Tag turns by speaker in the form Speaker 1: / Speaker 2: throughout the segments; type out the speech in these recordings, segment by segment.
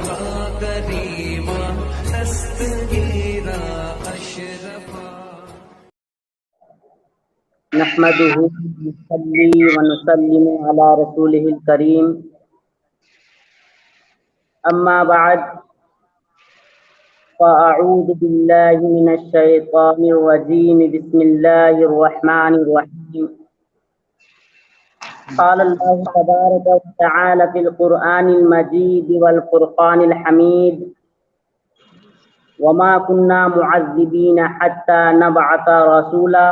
Speaker 1: كريما نستجيرا أشرفا.
Speaker 2: نحمده ونصلي ونسلم على رسوله الكريم. أما بعد، فأعوذ بالله من الشيطان الرجيم. بسم الله الرحمن الرحيم. قال الله تبارك وتعالى في القرآن المجيد والفرقان الحميد: وما كنا معذبين حتى نبعث رسولا.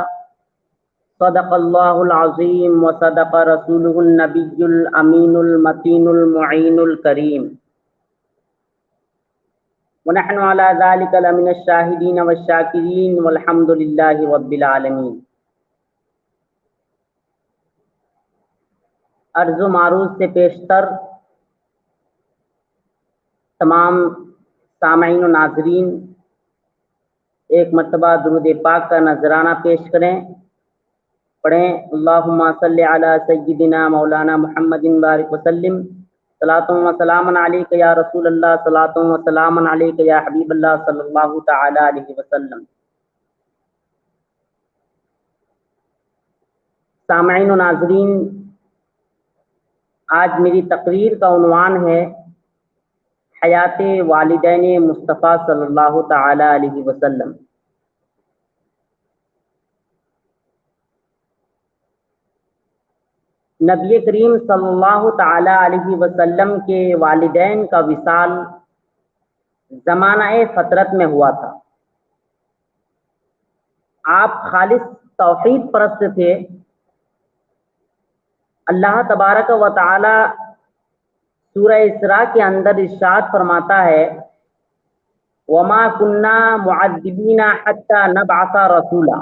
Speaker 2: صدق الله العظيم وصدق رسوله النبي الأمين المتين المعين الكريم. ونحن على ذلك لمن الشاهدين والشاكرين والحمد لله رب العالمين. عرض و معروض سے پیشتر تمام سامعین و ناظرین ایک مرتبہ درود پاک کا نذرانہ پیش کریں. پڑھیں: اللہم صلی علی سیدنا مولانا محمد بارک وسلم. صلاۃ و سلام علیک یا رسول اللہ، صلاۃ و سلام علیک یا حبیب اللہ صلی اللہ تعالی علیہ وسلم. سامعین و ناظرین، آج میری تقریر کا عنوان ہے حیات والدین مصطفیٰ صلی اللہ تعالی علیہ وسلم. نبی کریم صلی اللہ تعالی علیہ وسلم کے والدین کا وصال زمانہ فطرت میں ہوا تھا. آپ خالص توحید پرست تھے. اللہ تبارک و تعالی سورہ اسراء کے اندر ارشاد فرماتا ہے: وما كنا معذبین حتی نبعث رسولا،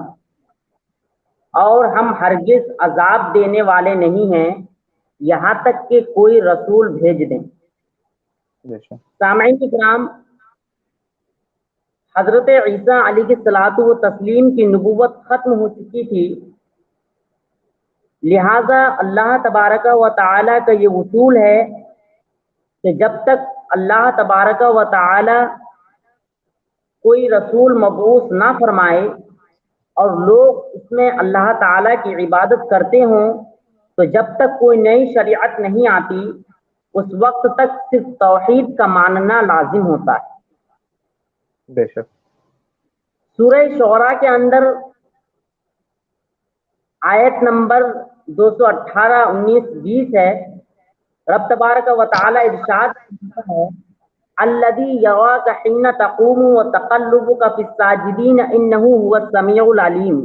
Speaker 2: اور ہم ہرگز عذاب دینے والے نہیں ہیں یہاں تک کہ کوئی رسول بھیج دیں. سامعین کرام، حضرت عیسیٰ علیہ الصلوۃ والتسلیم کی نبوت ختم ہو چکی تھی، لہذا اللہ تبارک و تعالی کا یہ اصول ہے کہ جب تک اللہ تبارک و تعالی کوئی رسول مبعوث نہ فرمائے اور لوگ اس میں اللہ تعالیٰ کی عبادت کرتے ہوں، تو جب تک کوئی نئی شریعت نہیں آتی اس وقت تک صرف توحید کا ماننا لازم ہوتا ہے.
Speaker 3: بے شک.
Speaker 2: سورہ شعراء کے اندر آیت نمبر 218، 19، 20 ہے. رب تبارک و تعالی ارشاد کرتا ہے: الذی یراک حین تقوم وتقلبک فی الساجدین انہ هو السمیع العلیم،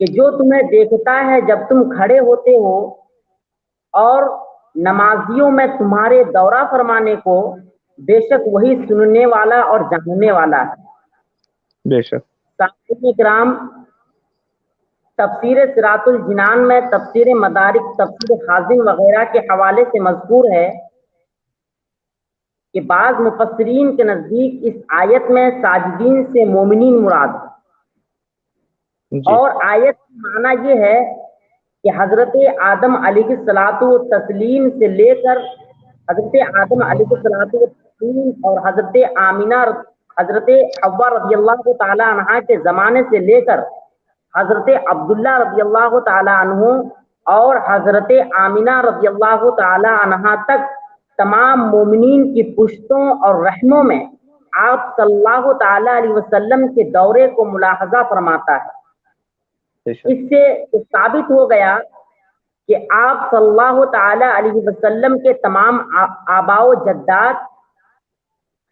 Speaker 2: کہ جو تمہیں دیکھتا ہے جب تم کھڑے ہوتے ہو اور نمازیوں میں تمہارے دورہ فرمانے کو، بے شک وہی سننے والا اور جاننے والا ہے.
Speaker 3: بے شک.
Speaker 2: سامعین کرام، تفسیر صراط الجنان میں، تفسیر مدارک، تفسیر خازن وغیرہ کے حوالے سے مذکور ہے کہ بعض مفسرین کے نزدیک اس آیت میں ساجدین سے مومنین مراد ہے. اور آیت کا معنی یہ ہے کہ حضرت آدم علیہ الصلوۃ والتسلیم سے لے کر حضرت آدم علیہ الصلوۃ والتسلیم اور حضرت آمینہ حضرت حوا رضی اللہ تعالی عنہ کے زمانے سے لے کر حضرت عبداللہ رضی اللہ تعالی عنہ اور حضرت آمینہ رضی اللہ تعالی عنہ تک تمام مومنین کی پشتوں اور رحموں میں آپ صلی اللہ تعالی علیہ وسلم کے دورے کو ملاحظہ فرماتا ہے. اس سے ثابت ہو گیا کہ آپ صلی اللہ تعالی علیہ وسلم کے تمام آباء و جدات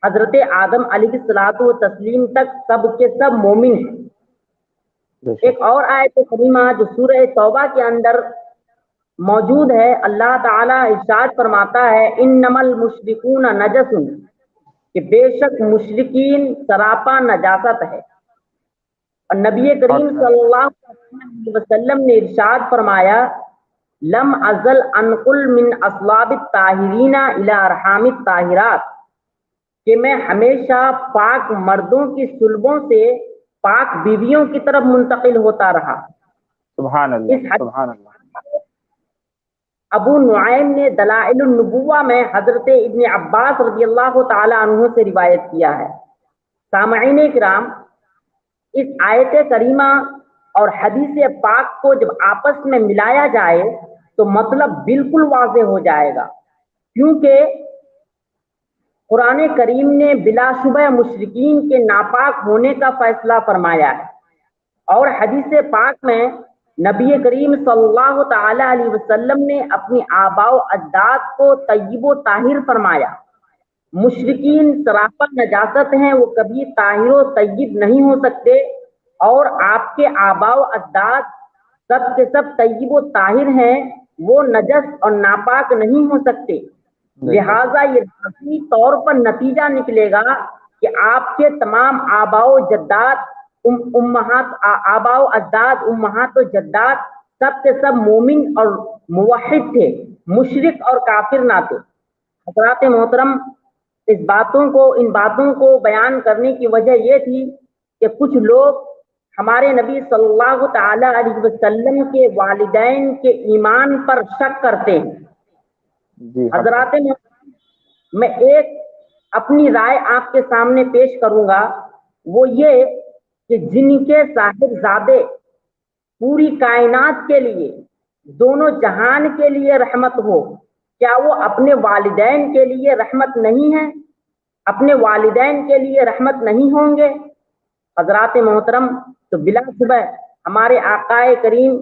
Speaker 2: حضرت آدم علیہ الصلوۃ والتسلیم تک سب کے سب مومن ہیں. ایک اور آیت کریمہ جو سورہ توبہ کے اندر موجود ہے، اللہ تعالیٰ ارشاد فرماتا ہے: انما المشرکون نجس، کہ بے شک مشرکین سراپا نجاست ہے. اور نبی کریم صلی اللہ علیہ وسلم نے ارشاد فرمایا: لم ازل انقل من اصلاب الطاہرین الی ارحام الطاہرات، کہ میں ہمیشہ پاک مردوں کی صلبوں سے پاک بیویوں کی طرف منتقل ہوتا رہا.
Speaker 3: سبحان اللہ، سبحان اللہ.
Speaker 2: ابو نعیم نے دلائل النبوہ میں حضرت ابن عباس رضی اللہ تعالی عنہ سے روایت کیا ہے۔ سامعین کرام، اس آیت کریمہ اور حدیث پاک کو جب آپس میں ملایا جائے تو مطلب بالکل واضح ہو جائے گا، کیونکہ قرآن کریم نے بلا شبہ مشرکین کے ناپاک ہونے کا فیصلہ فرمایا ہے، اور حدیث پاک میں نبی کریم صلی اللہ تعالی علیہ وسلم نے اپنی آباء و اجداد کو طیب و طاہر فرمایا۔ مشرکین سراپا نجاست ہیں، وہ کبھی طاہر و طیب نہیں ہو سکتے، اور آپ کے آباء و اجداد سب کے سب طیب و طاہر ہیں، وہ نجس اور ناپاک نہیں ہو سکتے۔ لہذا یہ ذاتی طور پر نتیجہ نکلے گا کہ آپ کے تمام آباء و جداد آباء و اجداد، امہات و جداد سب کے سب مومن اور موحد تھے، مشرک اور کافر نہ تھے۔ حضرات محترم، ان باتوں کو بیان کرنے کی وجہ یہ تھی کہ کچھ لوگ ہمارے نبی صلی اللہ تعالی علیہ وسلم کے والدین کے ایمان پر شک کرتے ہیں۔ حضرات محترم، میں ایک اپنی رائے آپ کے سامنے پیش کروں گا، وہ یہ کہ جن کے صاحبزادے پوری کائنات کے لیے، دونوں جہان کے لیے رحمت ہو، کیا وہ اپنے والدین کے لیے رحمت نہیں ہے؟ اپنے والدین کے لیے رحمت نہیں ہوں گے؟ حضرات محترم، تو بلا شبہ ہمارے آقائے کریم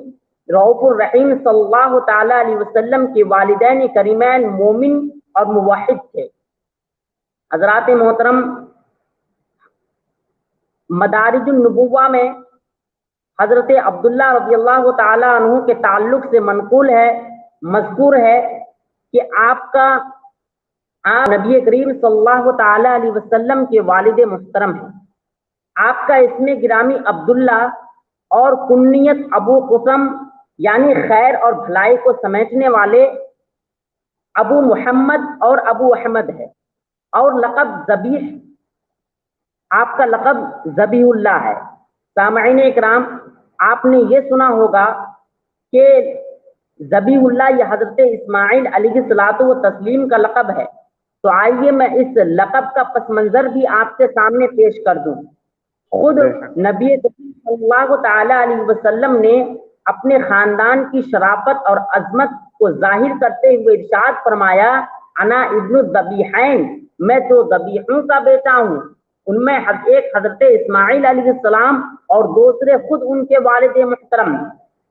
Speaker 2: رؤوف الرحیم صلی اللہ تعالی علیہ وسلم کے والدین کریمین مومن اور موحد تھے۔ حضرات محترم، مدارج النبوہ میں حضرت عبداللہ رضی اللہ تعالی عنہ کے تعلق سے مذکور ہے کہ آپ نبی کریم صلی اللہ تعالی علیہ وسلم کے والد محترم ہیں۔ آپ کا اسم گرامی عبداللہ اور کنیت ابو قسم یعنی خیر اور بھلائی کو سمیٹنے والے ابو محمد اور ابو احمد ہے، اور آپ کا لقب ذبیح اللہ ہے۔ سامعین اکرام، آپ نے یہ سنا ہوگا کہ ذبیح اللہ یہ حضرت اسماعیل علیہ الصلوۃ والتسلیم کا لقب ہے، تو آئیے میں اس لقب کا پس منظر بھی آپ کے سامنے پیش کر دوں۔ خود نبی صلی اللہ تعالی علیہ وسلم نے اپنے خاندان کی شرافت اور عظمت کو ظاہر کرتے ہوئے ارشاد فرمایا، انا ابن الذبیحین، میں تو ذبیحوں کا بیٹا ہوں۔ ان میں ایک حضرت اسماعیل علیہ السلام اور دوسرے خود ان کے والد محترم۔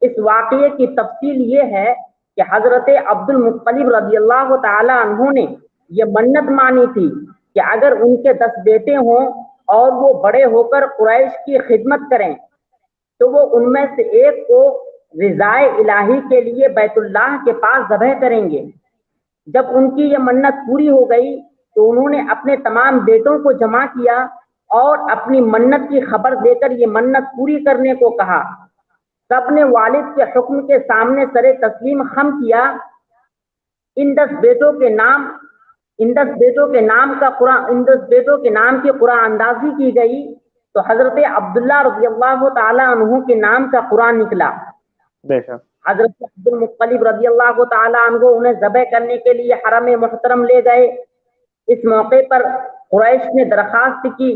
Speaker 2: اس واقعے کی تفصیل یہ ہے کہ حضرت عبد المطلب رضی اللہ تعالی عنہ نے یہ منت مانی تھی کہ اگر ان کے 10 بیٹے ہوں اور وہ بڑے ہو کر قریش کی خدمت کریں تو وہ ان میں سے ایک کو رضائے الہی کے لیے بیت اللہ کے پاس ذبح کریں گے۔ جب ان کی یہ منت پوری ہو گئی تو انہوں نے اپنے تمام بیٹوں کو جمع کیا اور اپنی منت کی خبر دے کر یہ منت پوری کرنے کو کہا۔ سب نے والد کے حکم کے سامنے سر تسلیم خم کیا۔ ان 10 بیٹوں کے نام کی قرآن اندازی کی گئی تو حضرت عبداللہ رضی اللہ تعالی عنہ کے نام کا قرآن نکلا۔ حضرت عبد المطلب رضی اللہ تعالی عنہ انہیں ذبح کرنے کے لیے حرم محترم لے گئے۔ اس موقع پر قریش نے درخواست کی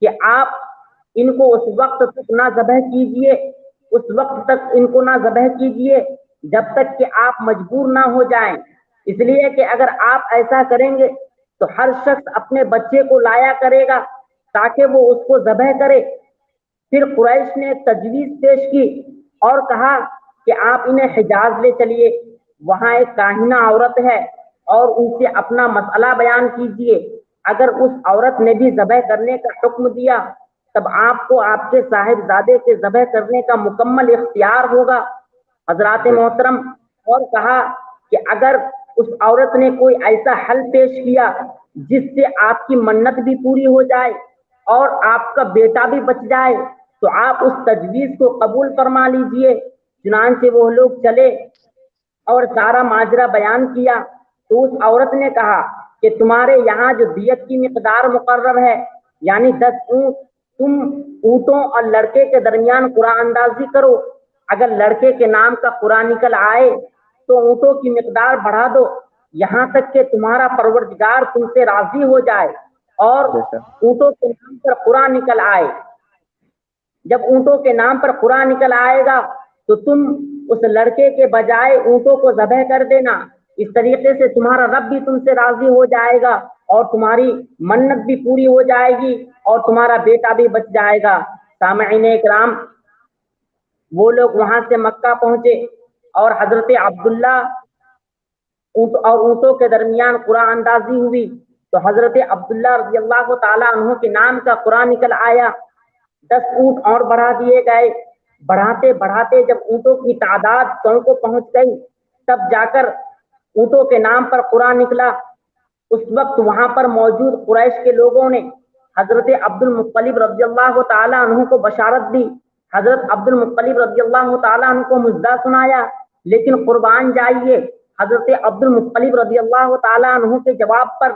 Speaker 2: کہ آپ ان کو اس وقت تک نہ ذبح کیجیے جب تک کہ آپ مجبور نہ ہو جائیں، اس لیے کہ اگر آپ ایسا کریں گے تو ہر شخص اپنے بچے کو لایا کرے گا تاکہ وہ اس کو ذبح کرے۔ پھر قریش نے تجویز پیش کی اور کہا کہ آپ انہیں حجاز لے چلیے، وہاں ایک کاہنہ عورت ہے اور ان سے اپنا مسئلہ بیان کیجیے۔ اگر اس عورت نے بھی ذبح کرنے کا حکم دیا تب آپ کو آپ کے صاحبزادے کے ذبح کرنے کا مکمل اختیار ہوگا۔ حضرات محترم، اور کہا کہ اگر اس عورت نے کوئی ایسا حل پیش کیا جس سے آپ کی منت بھی پوری ہو جائے اور آپ کا بیٹا بھی بچ جائے تو آپ اس تجویز کو قبول فرما لیجئے۔ چنانچہ وہ لوگ چلے اور سارا ماجرا بیان کیا تو اس عورت نے کہا کہ تمہارے یہاں جو دیت کی مقدار مقرر ہے یعنی 10 اونٹ، تم اونٹوں اور لڑکے کے درمیان قرعہ اندازی کرو۔ اگر لڑکے کے نام کا قرعہ نکل آئے تو اونٹوں کی مقدار بڑھا دو یہاں تک کہ تمہارا پروردگار تم سے راضی ہو جائے اور اونٹوں کے نام پر قرآن نکل آئے. جب اونٹوں کے نام پر قرآن نکل آئے گا تو تم اس لڑکے کے بجائے اونٹوں کو ذبح کر دینا. اس طریقے سے تمہارا رب بھی تم سے راضی ہو جائے گا اور تمہاری منت بھی پوری ہو جائے گی اور تمہارا بیٹا بھی بچ جائے گا. سامعین اکرام، وہ لوگ وہاں سے مکہ پہنچے اور حضرت عبداللہ اور اونٹوں کے درمیان قرآن اندازی ہوئی تو حضرت عبداللہ رضی اللہ تعالیٰ عنہ کے نام کا قرآن نکل آیا. 10 اونٹ اور بڑھا دیے گئے. بڑھاتے بڑھاتے جب اونٹوں کی تعداد 100 کو پہنچ گئی تب جا کر اونٹوں کے نام پر قرآن نکلا. اس وقت وہاں پر موجود قریش کے لوگوں نے حضرت عبد المطلب رضی اللہ تعالیٰ عنہ کو بشارت دی. حضرت عبد المطلب رضی اللہ تعالیٰ عنہ کو مژدہ سنایا. لیکن قربان جائیے، حضرت عبد المطلب رضی اللہ تعالیٰ عنہ کے جواب پر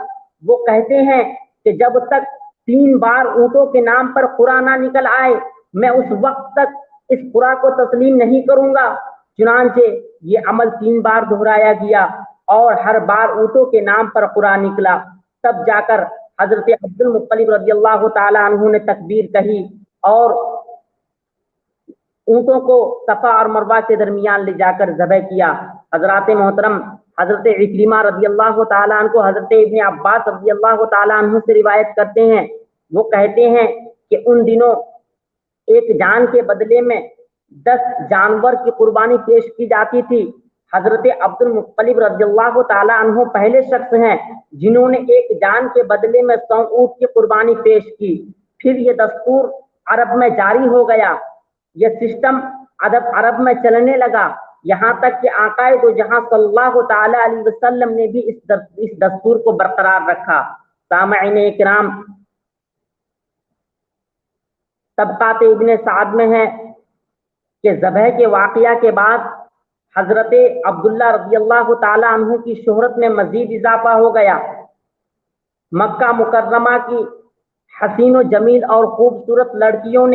Speaker 2: وہ کہتے ہیں کہ جب تک 3 بار اونٹوں کے نام پر قرآن نہ نکل آئے میں اس وقت تک اس قرآن کو تسلیم نہیں کروں گا. چنانچہ یہ عمل 3 بار دہرایا گیا اور ہر بار اونٹوں کے نام پر قرآن نکلا. تب جا کر حضرت عبد المطلب رضی اللہ تعالیٰ عنہ نے تکبیر کہی اور اونٹوں کو صفا اور مروہ کے درمیان لے جا کر ذبح کیا. حضرات محترم، حضرت عکرمہ رضی اللہ تعالیٰ عنہ کو حضرت ابن عباس رضی اللہ تعالیٰ عنہ سے روایت کرتے ہیں. وہ کہتے ہیں کہ ان دنوں ایک جان کے بدلے میں 10 جانور کی قربانی پیش کی جاتی تھی. حضرت عبد المطلب رضی اللہ تعالیٰ عنہ پہلے شخص ہیں جنہوں نے ایک جان کے بدلے میں 100 اونٹ کی قربانی پیش کی. پھر یہ دستور عرب میں جاری ہو گیا. یہ سسٹم عرب میں چلنے لگا یہاں تک کہ آقائے دو جہاں صلی اللہ تعالی علیہ وسلم نے بھی اس دستور کو برقرار رکھا. سامعین اکرام، طبقات ابن سعد میں ہے کہ ذبح کے واقعہ کے بعد حضرت عبداللہ رضی اللہ تعالی عنہ کی شہرت میں مزید اضافہ ہو گیا. مکہ مکرمہ کی حسین و جمیل اور خوبصورت لڑکیوں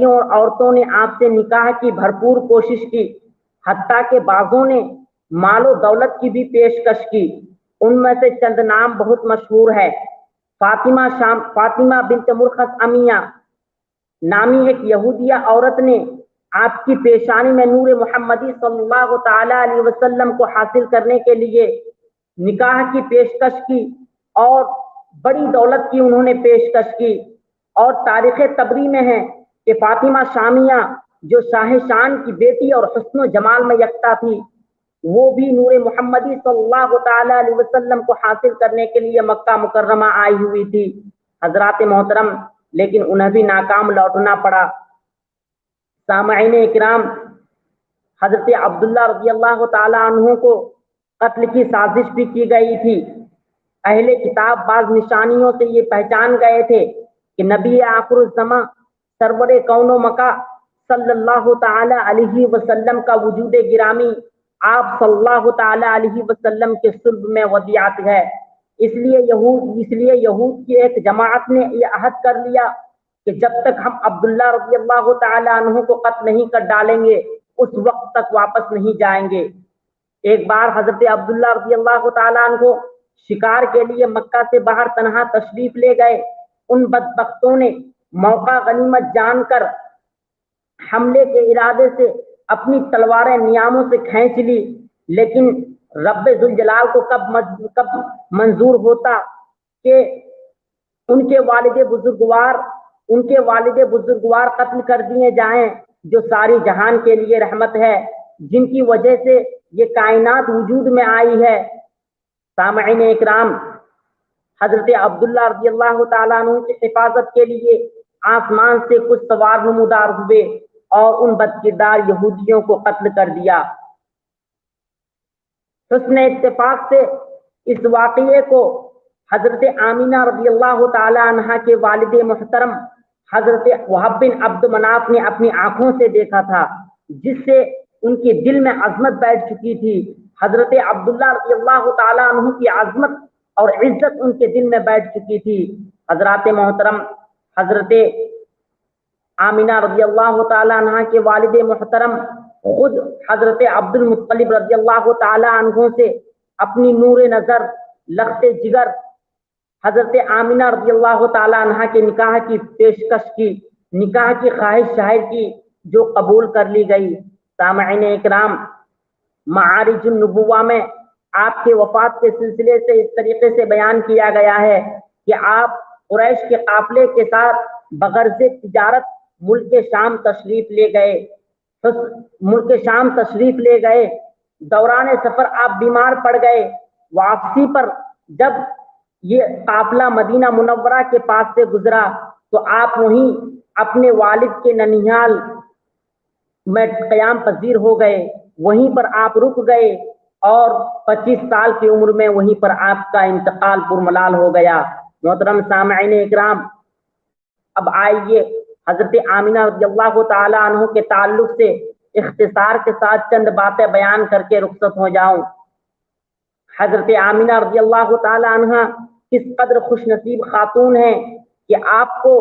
Speaker 2: اور عورتوں نے آپ سے نکاح کی بھرپور کوشش کی، حتیٰ کہ بعضوں نے مال و دولت کی بھی پیشکش کی. ان میں سے چند نام بہت مشہور ہے. فاطمہ بنت مرخص امیہ نامی ایک یہودیہ عورت نے آپ کی پیشانی میں نور محمدی صلی اللہ تعالی علیہ وسلم کو حاصل کرنے کے لیے نکاح کی پیشکش کی اور بڑی دولت کی انہوں نے پیشکش کی. اور تاریخ طبری میں ہے کہ فاطمہ شامیہ جو شاہ شان کی بیٹی اور حسن و جمال میں یکتا تھی، وہ بھی نور محمدی صلی اللہ تعالی علیہ وسلم کو حاصل کرنے کے لیے مکہ مکرمہ آئی ہوئی تھی. حضرات محترم، لیکن انہیں بھی ناکام لوٹنا پڑا. سامعین اکرام، حضرت عبداللہ رضی اللہ تعالی عنہ کو قتل کی سازش بھی کی گئی تھی. اہل کتاب بعض نشانیوں سے یہ پہچان گئے تھے کہ نبی آخر الزماں سرور کون و مکا صلی اللہ تعالی علیہ وسلم کا وجود گرامی آپ صلی اللہ تعالی علیہ وسلم کے صلب میں ودیعت ہے. اس لیے یہود کی ایک جماعت نے یہ عہد کر لیا کہ جب تک ہم عبداللہ رضی اللہ تعالی عنہ کو قتل نہیں کر ڈالیں گے اس وقت تک واپس نہیں جائیں گے. ایک بار حضرت عبداللہ رضی اللہ تعالی عنہ کو شکار کے لیے مکہ سے باہر تنہا تشریف لے گئے. ان بدبختوں نے موقع غنیمت جان کر حملے کے ارادے سے اپنی تلواریں نیاموں سے کھینچ لی، لیکن رب ذوالجلال کو کب منظور ہوتا کہ ان کے والد بزرگوار قتل کر دیے جائیں جو ساری جہان کے لیے رحمت ہے، جن کی وجہ سے یہ کائنات وجود میں آئی ہے. سامعین اکرام، حضرت عبداللہ رضی اللہ تعالیٰ عنہ کی حفاظت کے لیے آسمان سے کچھ سوار نمودار ہوئے اور ان بدکردار یہودیوں کو قتل کر دیا. حسن اتفاق سے اس واقعے کو حضرت آمینہ رضی اللہ تعالی عنہا کے والد محترم حضرت وہب بن عبد مناف نے اپنی آنکھوں سے دیکھا تھا، جس سے ان کے دل میں عظمت بیٹھ چکی تھی. حضرت عبداللہ رضی اللہ تعالی عنہ کی عظمت اور عزت ان کے دل میں بیٹھ چکی تھی. حضرات محترم، حضرت آمینہ رضی اللہ تعالی عنہ کے والد محترم خود حضرت عبد المطلب رضی اللہ تعالی عنہ سے اپنی نور نظر لخت جگر حضرت آمینہ رضی اللہ تعالی عنہ کے نکاح کی پیشکش کی، نکاح کی خواہش ظاہر کی، جو قبول کر لی گئی۔ سامعین اکرام، معارج النبوہ میں آپ کے وفات کے سلسلے سے اس طریقے سے بیان کیا گیا ہے کہ آپ قریش کے قافلے کے ساتھ بغرض تجارت ملک شام تشریف لے گئے، ملک شام تشریف لے گئے۔ دوران سفر آپ بیمار پڑ گئے۔ واپسی پر جب یہ قافلہ مدینہ منورہ کے پاس سے گزرا تو آپ وہیں اپنے والد کے ننیال میں قیام پذیر ہو گئے، وہیں پر آپ رک گئے اور 25 سال کی عمر میں وہیں پر آپ کا انتقال پرملال ہو گیا۔ محترم سامعین اکرام، اب آئیے حضرت آمینہ رضی اللہ تعالی عنہ کے تعلق سے اختصار کے ساتھ چند باتیں بیان کر کے رخصت ہو جاؤں۔ حضرت آمینہ رضی اللہ تعالی عنہ کس قدر خوش نصیب خاتون ہیں کہ آپ کو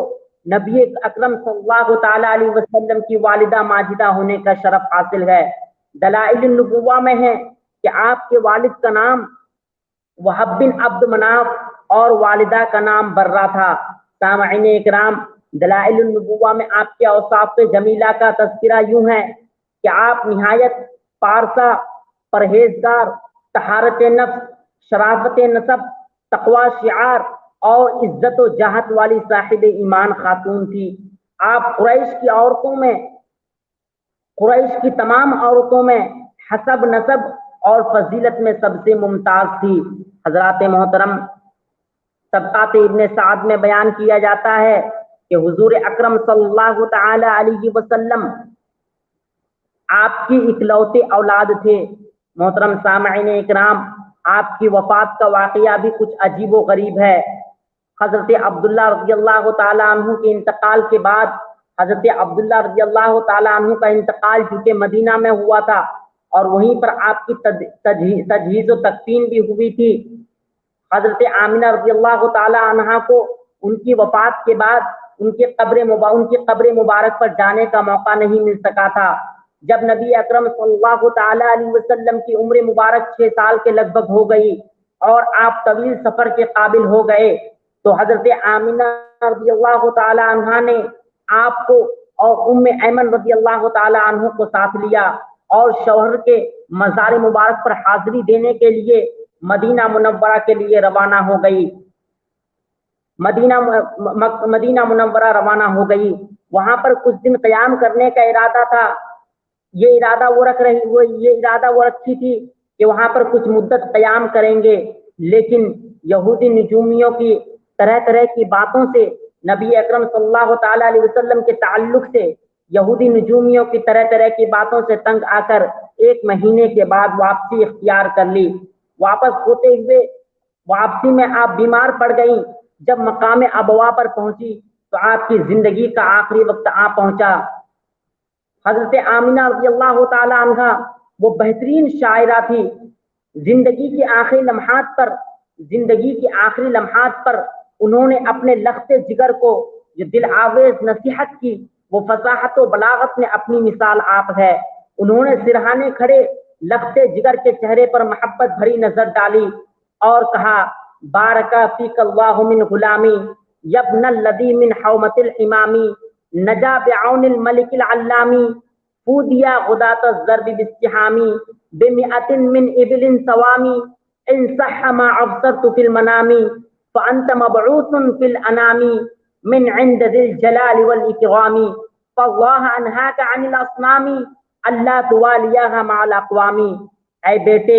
Speaker 2: نبی اکرم صلی اللہ تعالی علیہ وسلم کی والدہ ماجدہ ہونے کا شرف حاصل ہے۔ دلائل النبوہ میں ہے کہ آپ کے والد کا نام وہب بن عبد مناف اور والدہ کا نام برہ تھا۔ سامعین اکرام، دلائل النبوہ میں آپ کے اوصاف جمیلہ کا تذکرہ یوں ہے کہ آپ نہایت پارسا، پرہیزگار، طہارت نفس، شرافت نسب، تقوی شعار اور عزت و جاہت والی صاحب ایمان خاتون تھی۔ آپ قریش کی عورتوں میں، قریش کی تمام عورتوں میں حسب نسب اور فضیلت میں سب سے ممتاز تھی۔ حضرات محترم، طبقات ابن سعد میں بیان کیا جاتا ہے کہ حضور اکرم صلی اللہ تعالی علیہ وسلم آپ کی اکلوتے اولاد تھے۔ محترم سامعین اکرام، آپ کی وفات کا واقعہ بھی کچھ عجیب و غریب ہے۔ حضرت عبداللہ رضی اللہ تعالی عنہ کے انتقال کے بعد حضرت عبداللہ رضی اللہ تعالی عنہ کا انتقال چونکہ مدینہ میں ہوا تھا اور وہیں پر آپ کی تجہیز و تکفین بھی ہوئی تھی۔ حضرت آمینہ رضی اللہ تعالی عنہ کو ان کی وفات کے بعد ان کی قبر مبارک پر جانے کا موقع نہیں مل سکا تھا۔ جب نبی اکرم صلی اللہ تعالی علیہ وسلم کی عمر مبارک 6 سال کے لگ بھگ ہو گئی اور آپ طویل سفر کے قابل ہو گئے تو حضرت آمینہ رضی اللہ تعالی عنہ نے آپ کو اور ام ایمن رضی اللہ تعالی عنہ کو ساتھ لیا اور شوہر کے مزار مبارک پر حاضری دینے کے لیے مدینہ منورہ کے لیے روانہ ہو گئی۔ مدینہ منورہ روانہ ہو گئی۔ وہاں پر کچھ دن قیام کرنے کا ارادہ تھا۔ یہ ارادہ وہ رکھی تھی کہ وہاں پر کچھ مدت قیام کریں گے، لیکن یہودی نجومیوں کی طرح طرح کی باتوں سے، نبی اکرم صلی اللہ تعالی علیہ وسلم کے تعلق سے یہودی نجومیوں کی طرح طرح کی باتوں سے تنگ آ کر 1 مہینے کے بعد واپسی اختیار کر لی۔ واپس ہوتے ہوئے واپسی میں آپ بیمار پڑ گئیں۔ جب مقام ابوا پر پہنچی تو آپ کی زندگی کا آخری وقت آ پہنچا۔ حضرت آمینہ رضی اللہ تعالی عنہ وہ بہترین شاعرہ تھی۔ زندگی کے آخری لمحات پر انہوں نے اپنے لخت جگر کو جو دل آویز نصیحت کی، وہ فصاحت و بلاغت میں اپنی مثال آپ ہے۔ انہوں نے سرہانے کھڑے لخت جگر کے چہرے پر محبت بھری نظر ڈالی اور کہا، بارکا فیک اللہ من غلامی یبن الذی من حومت الامامی نجا بعون الملک العلامی فودیا غدات الضرب باستحامی بمئت من ابل سوامی ان صح ما ابصرت فی المنامی فانت مبعوث فی الانامی من عند ذی الجلال والاکرام فاللہ انہاک عن الاصنام اللہ توالیاها مع الاقوام۔ اے بیٹے،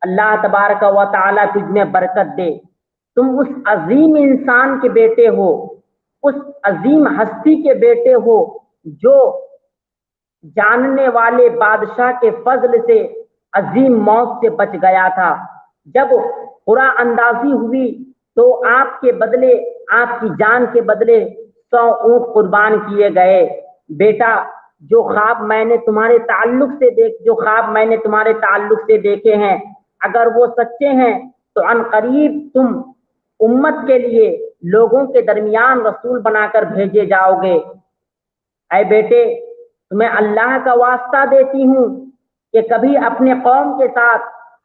Speaker 2: اللہ تبارک و تعالی تجھ میں برکت دے، تم اس عظیم انسان کے بیٹے ہو، اس عظیم ہستی کے بیٹے ہو جو جاننے والے بادشاہ کے فضل سے عظیم موت سے بچ گیا تھا۔ جب قرآ اندازی ہوئی تو آپ کے بدلے، آپ کی جان کے بدلے 100 اونٹ قربان کیے گئے۔ بیٹا، جو خواب میں نے تمہارے تعلق سے دیکھے ہیں، اگر وہ سچے ہیں تو عن قریب تم امت کے لیے لوگوں کے درمیان رسول بنا کر بھیجے جاؤ گے۔ اے بیٹے، تمہیں اللہ کا واسطہ دیتی ہوں کہ کبھی اپنے قوم کے ساتھ،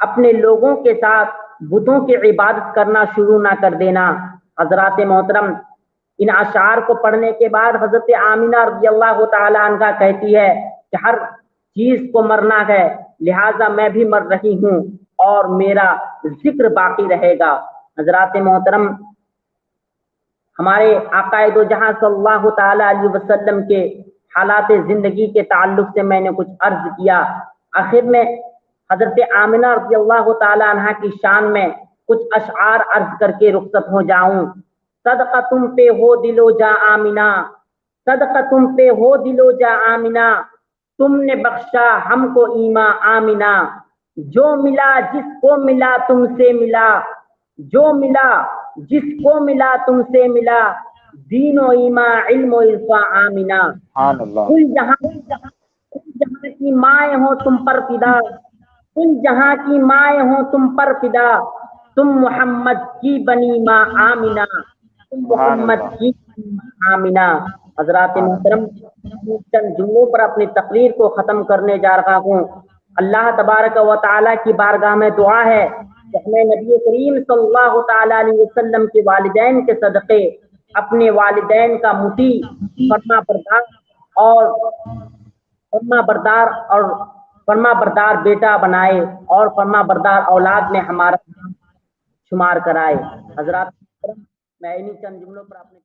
Speaker 2: اپنے لوگوں کے ساتھ بتوں کی عبادت کرنا شروع نہ کر دینا۔ حضرات محترم، ان اشعار کو پڑھنے کے بعد حضرت آمینہ رضی اللہ تعالی عنہ کہتی ہے کہ ہر چیز کو مرنا ہے، لہٰذا میں بھی مر رہی ہوں اور میرا ذکر باقی رہے گا۔ حضرات محترم، ہمارے آقا دو جہاں صلی اللہ تعالی علیہ وسلم کے حالات زندگی کے تعلق سے میں نے کچھ عرض کیا، آخر میں حضرت آمنہ رضی اللہ تعالی عنہ کی شان میں کچھ اشعار عرض کر کے رخصت ہو جاؤں۔ صدقہ تم پہ ہو دل و جاں آمنہ، صدقہ تم پہ ہو دل و جاں آمنہ، تم نے بخشا ہم کو ایمان آمنہ، جو ملا جس کو ملا تم سے ملا، جو ملا جس کو ملا تم سے ملا، دین و ایمان علم و عرفاں آمنہ۔
Speaker 3: سبحان اللہ۔
Speaker 2: کل جہاں کی مائیں ہوں تم پر فدا، کل جہاں کی مائیں ہوں تم پر فدا، تم محمد کی بنی ماں آمنہ، تم محمد کی بنی ماں آمنہ۔ حضرات محترم، چند جملوں پر اپنی تقریر کو ختم کرنے جا رہا ہوں۔ اللہ تبارک و تعالیٰ کی بارگاہ میں دعا ہے کہ ہمیں نبی کریم صلی اللہ تعالی علیہ وسلم کے والدین کے صدقے اپنے والدین کا مطیع، فرما بردار بیٹا بنائے اور فرما بردار اولاد میں ہمارا شمار کرائے۔ حضرات، میں انہی چند جملوں پر اپنے